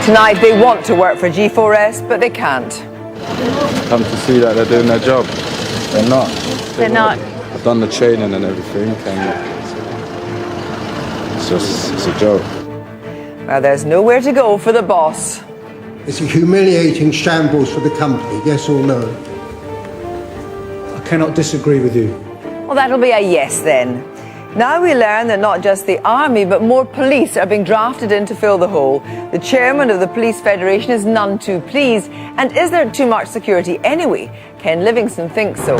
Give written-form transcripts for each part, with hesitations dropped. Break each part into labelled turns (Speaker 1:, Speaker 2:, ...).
Speaker 1: Tonight they want to work for G4S, but they can't.
Speaker 2: Come to see that they're doing their job. They're not.
Speaker 3: They're not.
Speaker 2: I've done the training and everything, and it's a joke.
Speaker 1: Well, there's nowhere to go for the boss.
Speaker 4: It's a humiliating shambles for the company, yes or no?
Speaker 5: I cannot disagree with you.
Speaker 1: Well, that'll be a yes then. Now we learn that not just the army, but more police are being drafted in to fill the hole. The chairman of the Police Federation is none too pleased. And is there too much security anyway? Ken Livingstone thinks so.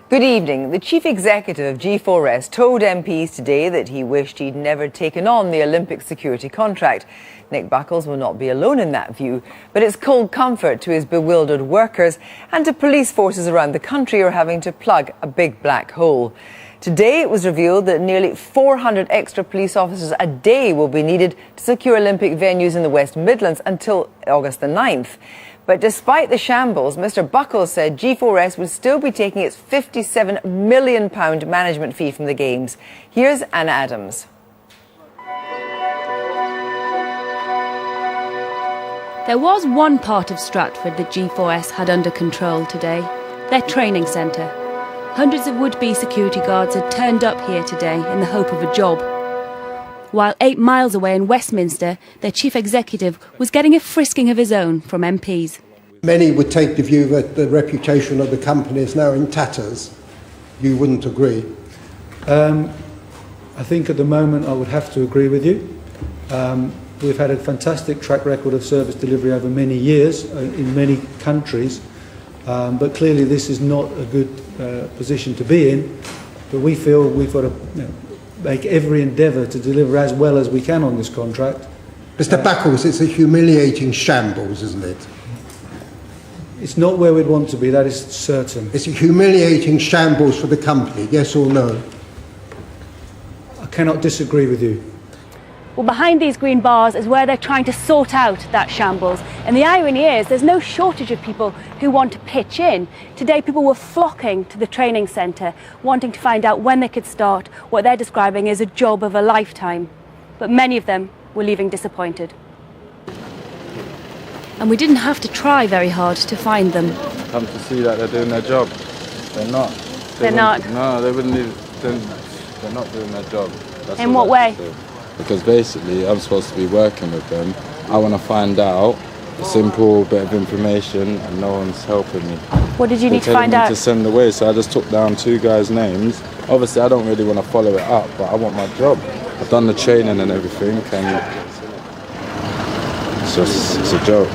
Speaker 1: Good evening. The chief executive of G4S told MPs today that he wished he'd never taken on the Olympic security contract. Nick Buckles will not be alone in that view, but it's cold comfort to his bewildered workers and to police forces around the country who are having to plug a big black hole. Today it was revealed that nearly 400 extra police officers a day will be needed to secure Olympic venues in the West Midlands until August the 9th. But despite the shambles, Mr Buckles said G4S would still be taking its £57 million management fee from the Games. Here's Anna Adams.
Speaker 3: There was one part of Stratford that G4S had under control today, their training centre. Hundreds of would-be security guards had turned up here today in the hope of a job. While 8 miles away in Westminster, their chief executive was getting a frisking of his own from MPs.
Speaker 4: Many would take the view that the reputation of the company is now in tatters. You wouldn't agree?
Speaker 5: I think at the moment I would have to agree with you. We've had a fantastic track record of service delivery over many years in many countries, but clearly this is not a good position to be in. But we feel we've got to make every endeavour to deliver as well as we can on this contract.
Speaker 4: Mr Buckles, it's a humiliating shambles, isn't it?
Speaker 5: It's not where we'd want to be, that is certain.
Speaker 4: It's a humiliating shambles for the company, yes or no?
Speaker 5: I cannot disagree with you.
Speaker 3: Well, behind these green bars is where they're trying to sort out that shambles. And the irony is there's no shortage of people who want to pitch in. Today people were flocking to the training centre, wanting to find out when they could start what they're describing as a job of a lifetime. But many of them were leaving disappointed. And we didn't have to try very hard to find them.
Speaker 2: Come to see that they're doing their job. They're not.
Speaker 3: They're not?
Speaker 2: No, they wouldn't need. They're not doing their job. That's
Speaker 3: in what way?
Speaker 2: Because basically I'm supposed to be working with them. I want to find out a simple bit of information and no one's helping me.
Speaker 3: What did you need to find out?
Speaker 2: To send away, so I just took down 2 guys' names. Obviously I don't really want to follow it up, but I want my job. I've done the training and everything, and it's a joke.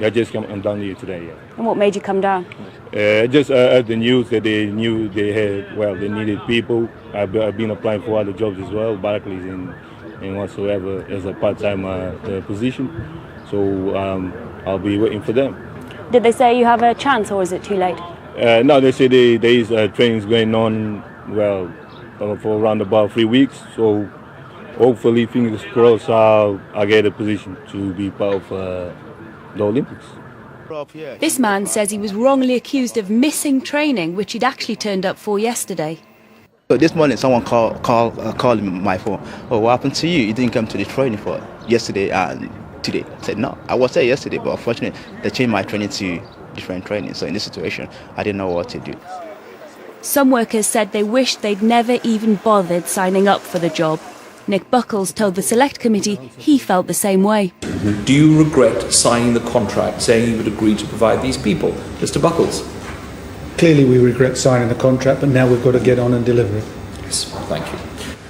Speaker 6: I just came down here today. Yeah.
Speaker 3: And what made you come down?
Speaker 6: Just heard the news that they knew they had, they needed people. I've been applying for other jobs as well, Barclays and whatsoever, as a part-time position. So I'll be waiting for them.
Speaker 3: Did they say you have a chance, or is it too late?
Speaker 6: No, they say there is trainings going on, for around about 3 weeks. So hopefully, fingers crossed, I'll get a position to be part of the Olympics.
Speaker 3: This man says he was wrongly accused of missing training, which he'd actually turned up for yesterday.
Speaker 7: So this morning someone called me my phone. Oh, what happened to you? You didn't come to the training for yesterday and today. I said, no, I was there yesterday, but unfortunately they changed my training to different training. So in this situation, I didn't know what to do.
Speaker 3: Some workers said they wished they'd never even bothered signing up for the job. Nick Buckles told the Select Committee he felt the same way.
Speaker 8: Do you regret signing the contract saying you would agree to provide these people? Mr Buckles?
Speaker 5: Clearly we regret signing the contract, but now we've got to get on and deliver it.
Speaker 8: Yes, thank you.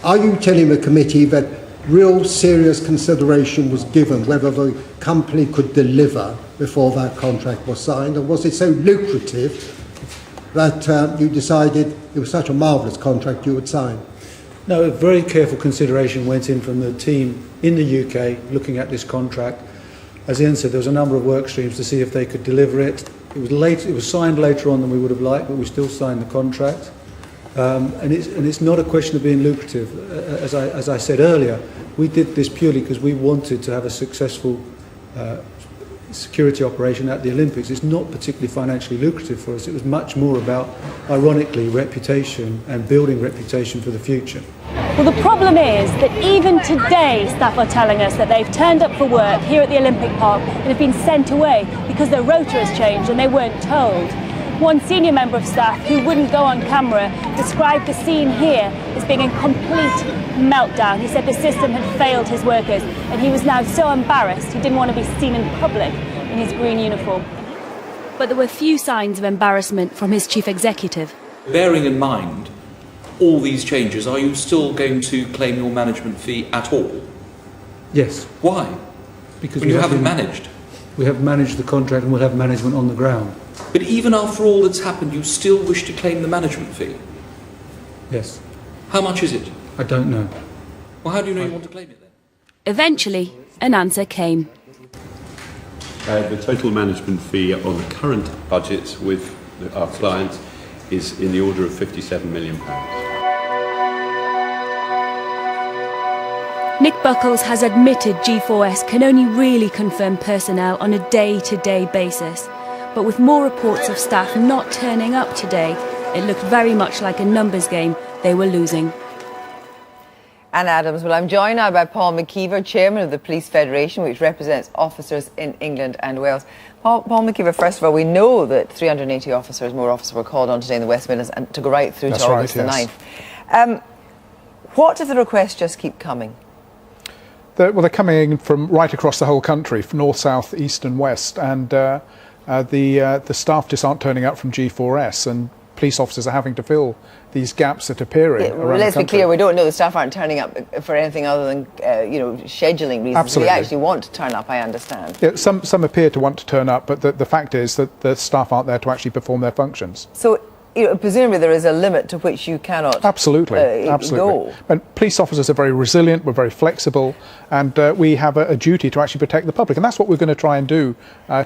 Speaker 4: Are you telling the committee that real serious consideration was given whether the company could deliver before that contract was signed, or was it so lucrative that you decided it was such a marvellous contract you would sign?
Speaker 5: No, a very careful consideration went in from the team in the UK looking at this contract. As Ian said, there was a number of work streams to see if they could deliver it. It was signed later on than we would have liked, but we still signed the contract. And it's not a question of being lucrative. As I said earlier, we did this purely because we wanted to have a successful security operation at the Olympics. It's not particularly financially lucrative for us. It was much more about, ironically, reputation and building reputation for the future.
Speaker 3: Well, the problem is that even today staff are telling us that they've turned up for work here at the Olympic Park and have been sent away because their rota has changed and they weren't told. One senior member of staff who wouldn't go on camera described the scene here as being a complete meltdown. He said the system had failed his workers and he was now so embarrassed he didn't want to be seen in public in his green uniform. But there were few signs of embarrassment from his chief executive.
Speaker 8: Bearing in mind all these changes, are you still going to claim your management fee at all?
Speaker 5: Yes.
Speaker 8: Why?
Speaker 5: Because
Speaker 8: when you haven't managed.
Speaker 5: We have managed the contract and we'll have management on the ground.
Speaker 8: But even after all that's happened, you still wish to claim the management fee?
Speaker 5: Yes.
Speaker 8: How much is it?
Speaker 5: I don't know.
Speaker 8: Well, how do you know you want to claim it then?
Speaker 3: Eventually, an answer came.
Speaker 9: The total management fee on the current budget with our clients is in the order of £57 million.
Speaker 3: Nick Buckles has admitted G4S can only really confirm personnel on a day-to-day basis. But with more reports of staff not turning up today, it looked very much like a numbers game they were losing.
Speaker 1: Anne Adams. Well, I'm joined now by Paul McKeever, Chairman of the Police Federation, which represents officers in England and Wales. Paul McKeever, first of all, we know that 380 more officers were called on today in the West Midlands and to go right through to August the 9th. What if the requests just keep coming?
Speaker 10: They're coming in from right across the whole country, from north, south, east and west, and the staff just aren't turning up from G4S, and police officers are having to fill these gaps that are appearing around the country.
Speaker 1: Let's be clear, we don't know the staff aren't turning up for anything other than scheduling reasons.
Speaker 10: Absolutely.
Speaker 1: They actually want to turn up, I understand.
Speaker 10: Yeah, some appear to want to turn up, but the fact is that the staff aren't there to actually perform their functions.
Speaker 1: So presumably there is a limit to which you cannot
Speaker 10: absolutely.
Speaker 1: go.
Speaker 10: And police officers are very resilient, we're very flexible, and we have a duty to actually protect the public, and that's what we're going to try and do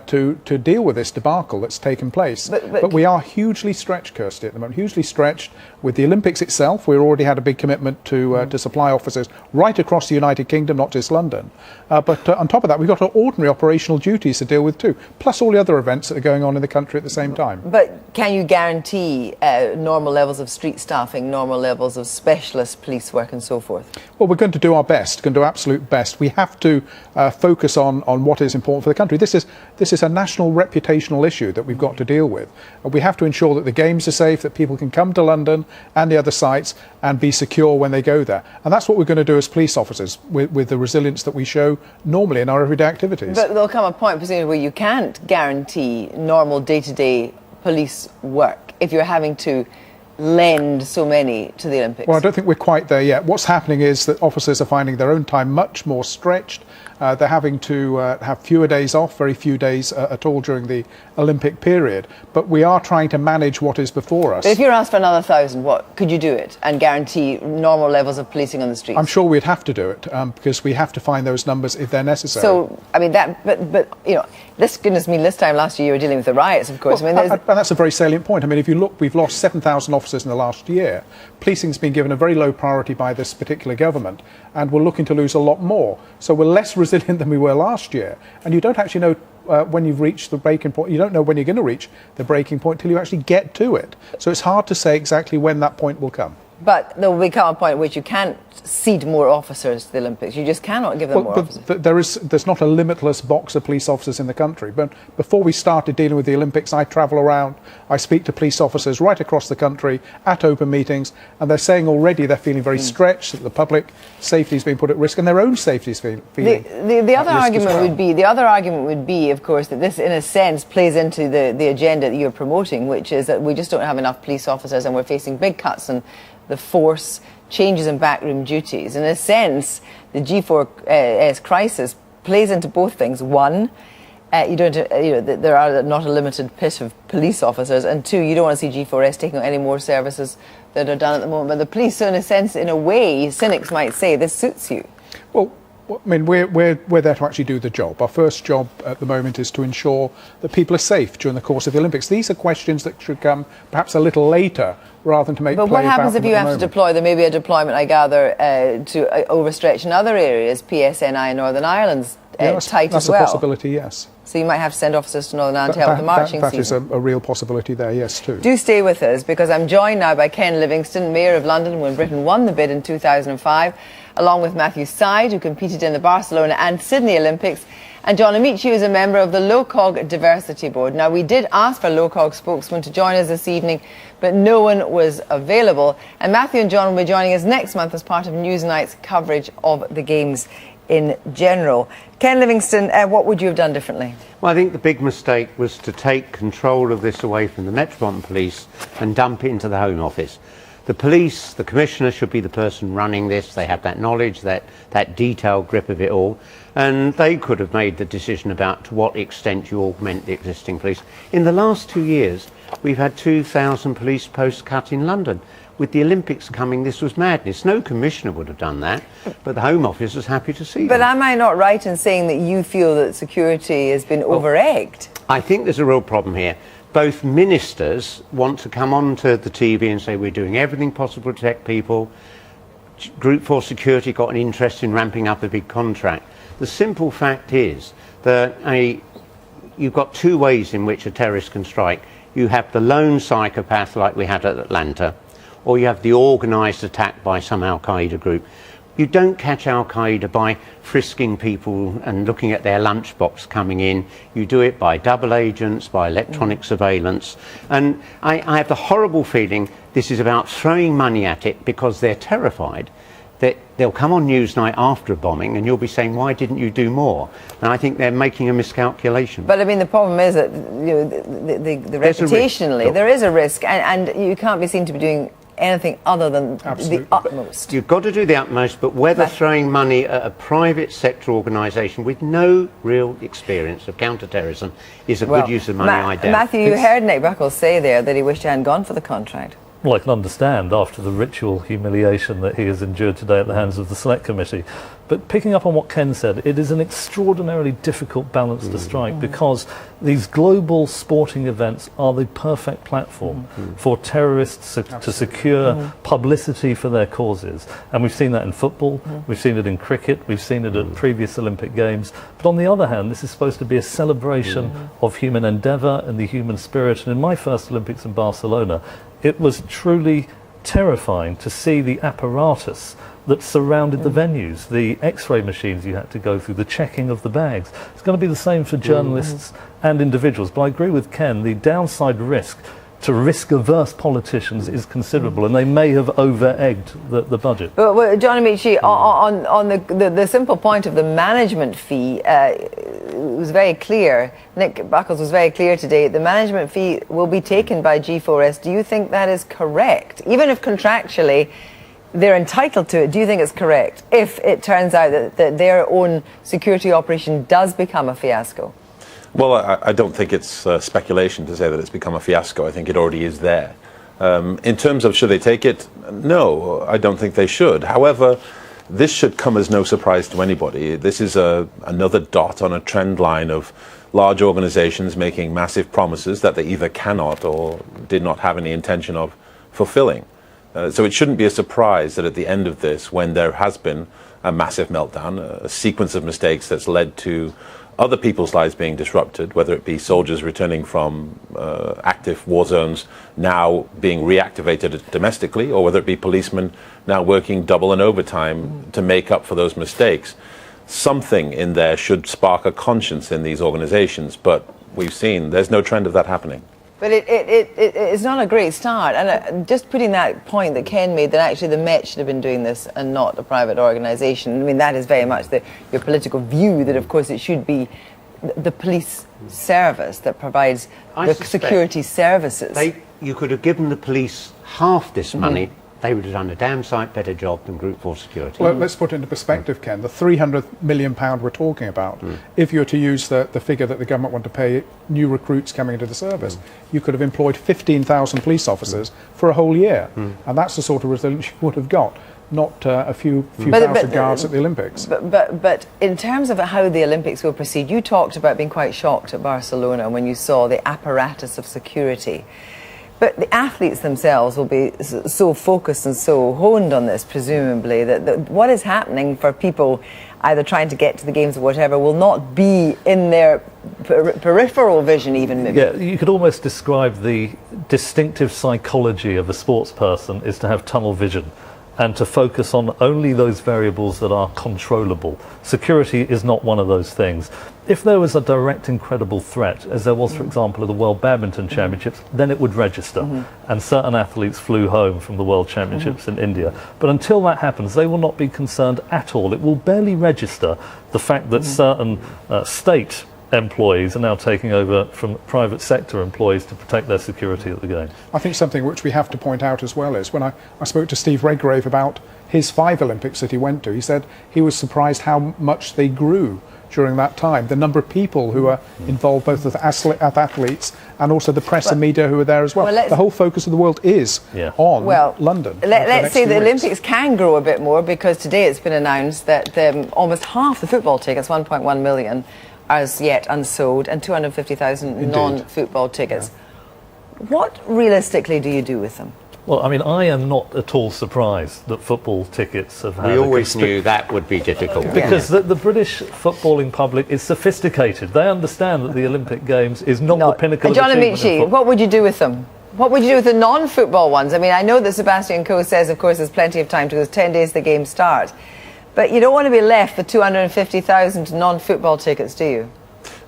Speaker 10: to deal with this debacle that's taken place. But we are hugely stretched, Kirsty, at the moment, hugely stretched with the Olympics itself. We already had a big commitment to supply officers right across the United Kingdom, not just London. But on top of that, we've got our ordinary operational duties to deal with too, plus all the other events that are going on in the country at the same time.
Speaker 1: But can you guarantee normal levels of street staffing, normal levels of specialist police work and so forth?
Speaker 10: Well, we're going to do our best, going to do absolute best. We have to focus on what is important for the country. This is a national reputational issue that we've got to deal with. We have to ensure that the games are safe, that people can come to London and the other sites and be secure when they go there. And that's what we're going to do as police officers with the resilience that we show normally in our everyday activities.
Speaker 1: But there'll come a point, presumably, where you can't guarantee normal day-to-day police work if you're having to lend so many to the Olympics.
Speaker 10: Well, I don't think we're quite there yet. What's happening is that officers are finding their own time much more stretched. They're having to have fewer days off, very few days at all during the Olympic period. But we are trying to manage what is before us.
Speaker 1: But if you're asked for another 1,000, what could you do it and guarantee normal levels of policing on the streets?
Speaker 10: I'm sure we'd have to do it because we have to find those numbers if they're necessary.
Speaker 1: So, I mean, this goodness me, this time last year you were dealing with the riots, of course.
Speaker 10: Well, and that's a very salient point. I mean, if you look, we've lost 7,000 officers in the last year. Policing's been given a very low priority by this particular government, and we're looking to lose a lot more. So we're less resilient than we were last year, and you don't actually know when you've reached the breaking point. You don't know when you're going to reach the breaking point till you actually get to it. So it's hard to say exactly when that point will come.
Speaker 1: But there will become a point at which you can't seed more officers to the Olympics. You just cannot give them more officers.
Speaker 10: There's not a limitless box of police officers in the country. But before we started dealing with the Olympics, I travel around, I speak to police officers right across the country at open meetings, and they're saying already they're feeling very stretched, that the public safety is being put at risk, and their own safety is feeling
Speaker 1: the other argument would be, of course, that this, in a sense, plays into the agenda that you're promoting, which is that we just don't have enough police officers, and we're facing big cuts in the force, changes in backroom duties. In a sense, the G4S crisis plays into both things. One, there are not a limited pit of police officers, and two, you don't want to see G4S taking on any more services that are done at the moment by the police. So in a sense, in a way, cynics might say this suits you.
Speaker 10: Well, I mean, we're there to actually do the job. Our first job at the moment is to ensure that people are safe during the course of the Olympics. These are questions that should come perhaps a little later rather than to make.
Speaker 1: But what happens if you have to deploy? There may be a deployment, I gather, to overstretch in other areas. PSNI in Northern Ireland's tight
Speaker 10: that's
Speaker 1: as well.
Speaker 10: That's a possibility, yes.
Speaker 1: So you might have to send officers to Northern Ireland to help with the marching
Speaker 10: That
Speaker 1: scene.
Speaker 10: is a real possibility there, yes, too.
Speaker 1: Do stay with us, because I'm joined now by Ken Livingstone, Mayor of London when Britain won the bid in 2005, along with Matthew Syed, who competed in the Barcelona and Sydney Olympics, and Jophn Amaechi, who is a member of the LOCOG Diversity Board. Now, we did ask for LOCOG spokesman to join us this evening, but no one was available. And Matthew and John will be joining us next month as part of Newsnight's coverage of the Games in general. Ken Livingstone, what would you have done differently?
Speaker 11: Well, I think the big mistake was to take control of this away from the Metropolitan Police and dump it into the Home Office. The police, the commissioner, should be the person running this. They have that knowledge, that detailed grip of it all, and they could have made the decision about to what extent you augment the existing police. In the last 2 years, we've had 2,000 police posts cut in London. With the Olympics coming, this was madness. No commissioner would have done that, but the Home Office was happy to see
Speaker 1: But
Speaker 11: them.
Speaker 1: am I not right in saying that you feel that security has been over-egged?
Speaker 11: I think there's a real problem here. Both ministers want to come onto the TV and say we're doing everything possible to protect people. Group 4 Security got an interest in ramping up a big contract. The simple fact is that you've got two ways in which a terrorist can strike. You have the lone psychopath like we had at Atlanta, or you have the organised attack by some Al-Qaeda group. You don't catch Al-Qaeda by frisking people and looking at their lunchbox coming in. You do it by double agents, by electronic surveillance. And I have the horrible feeling this is about throwing money at it because they're terrified that they'll come on Newsnight after a bombing and you'll be saying, why didn't you do more? And I think they're making a miscalculation.
Speaker 1: But I mean, the problem is that the reputationally, there is a risk, and you can't be seen to be doing anything other than the utmost.
Speaker 11: You've got to do the utmost, but whether throwing money at a private sector organisation with no real experience of counter-terrorism is a good use of money, I doubt.
Speaker 1: Matthew, you heard Nick Buckles say there that he wished he hadn't gone for the contract.
Speaker 12: Well, I can understand after the ritual humiliation that he has endured today at the hands of the Select Committee. But picking up on what Ken said, it is an extraordinarily difficult balance to strike because these global sporting events are the perfect platform for terrorists to secure publicity for their causes. And we've seen that in football, we've seen it in cricket, we've seen it at previous Olympic Games. But on the other hand, this is supposed to be a celebration of human endeavour and the human spirit. And in my first Olympics in Barcelona, it was truly terrifying to see the apparatus that surrounded the venues, the X-ray machines you had to go through, the checking of the bags. It's going to be the same for journalists and individuals. But I agree with Ken, the downside risk to risk-averse politicians is considerable, and they may have over-egged the budget.
Speaker 1: But Jophn Amaechi, on the simple point of the management fee, it was very clear. Nick Buckles was very clear today. The management fee will be taken by G4S. Do you think that is correct? Even if contractually they're entitled to it, do you think it's correct if it turns out that their own security operation does become a fiasco?
Speaker 13: Well, I don't think it's speculation to say that it's become a fiasco. I think it already is there. In terms of should they take it, no, I don't think they should. However, this should come as no surprise to anybody. This is another dot on a trend line of large organizations making massive promises that they either cannot or did not have any intention of fulfilling. So it shouldn't be a surprise that at the end of this, when there has been a massive meltdown, a sequence of mistakes that's led to other people's lives being disrupted, whether it be soldiers returning from active war zones now being reactivated domestically, or whether it be policemen now working double and overtime to make up for those mistakes. Something in there should spark a conscience in these organizations, but we've seen there's no trend of that happening.
Speaker 1: But it's not a great start. And just putting that point that Ken made, that actually the Met should have been doing this and not a private organisation, I mean, that is very much your political view, that of course it should be the police service that provides the security services.
Speaker 11: You could have given the police half this money. They would have done a damn sight better job than Group 4 Security.
Speaker 10: Well, let's put it into perspective, Ken. The £300 million we're talking about, if you were to use the figure that the government want to pay new recruits coming into the service, you could have employed 15,000 police officers for a whole year. And that's the sort of resilience you would have got, not a few thousand guards at the Olympics.
Speaker 1: But in terms of how the Olympics will proceed, you talked about being quite shocked at Barcelona when you saw the apparatus of security. But the athletes themselves will be so focused and so honed on this, presumably, that what is happening for people either trying to get to the games or whatever, will not be in their peripheral vision even, maybe.
Speaker 12: Yeah, you could almost describe the distinctive psychology of a sports person is to have tunnel vision and to focus on only those variables that are controllable. Security is not one of those things. If there was a direct incredible threat, as there was, for example, at the World Badminton Championships, then it would register. And certain athletes flew home from the World Championships in India. But until that happens, they will not be concerned at all. It will barely register the fact that certain state employees are now taking over from private sector employees to protect their security at the Games.
Speaker 10: I think something which we have to point out as well is when I spoke to Steve Redgrave about his 5 Olympics that he went to, he said he was surprised how much they grew during that time. The number of people who are involved, both as athletes and also the press and media who are there as well. The whole focus of the world is on London.
Speaker 1: Let's say the Olympics can grow a bit more, because today it's been announced that almost half the football tickets, 1.1 million, as yet unsold, and 250,000 non-football tickets. What realistically do you do with them?
Speaker 12: Well, I mean, I am not at all surprised that football tickets have had...
Speaker 11: We always knew that would be difficult.
Speaker 12: Because the British footballing public is sophisticated. They understand that the Olympic Games is not the pinnacle of achievement.
Speaker 1: Jophn Amaechi, what would you do with them? What would you do with the non-football ones? I mean, I know that Sebastian Coe says, of course, there's plenty of time to go, 10 days the Games start. But you don't want to be left with 250,000 non-football tickets, do you?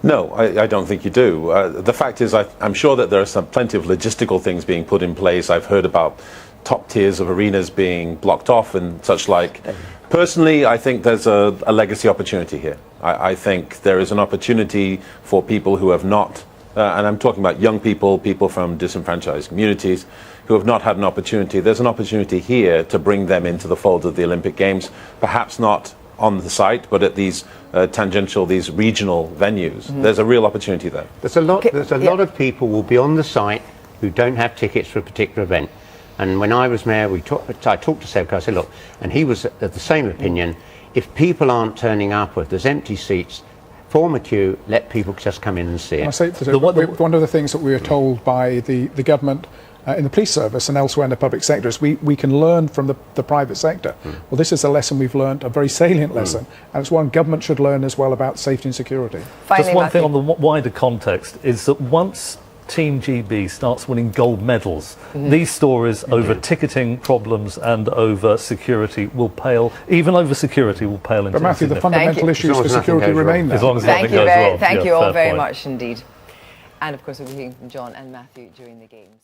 Speaker 13: No, I don't think you do. The fact is, I'm sure that there are plenty of logistical things being put in place. I've heard about top tiers of arenas being blocked off and such like. Personally, I think there's a legacy opportunity here. I think there is an opportunity for people who have not, and I'm talking about young people, people from disenfranchised communities, who have not had an opportunity. There's an opportunity here to bring them into the fold of the Olympic Games, perhaps not on the site, but at these tangential, these regional venues. There's a real opportunity there.
Speaker 11: There's a lot of people will be on the site who don't have tickets for a particular event. And when I was mayor, I talked to Seb, I said, look, and he was of the same opinion, if people aren't turning up, or if there's empty seats, form a queue, let people just come in and see it.
Speaker 10: I say one of the things that we were told by the government in the police service and elsewhere in the public sector is we can learn from the private sector. Well, this is a lesson we've learned, a very salient lesson, and it's one government should learn as well about safety and security.
Speaker 12: Finally, just one thing on the wider context is that once Team GB starts winning gold medals, these stories over ticketing problems and over security will pale, even over security will pale into.
Speaker 10: But Matthew, the fundamental issues for security remain there.
Speaker 12: As long as nothing goes wrong.
Speaker 1: Thank you all very much indeed. And of course we'll be hearing from John and Matthew during the Games.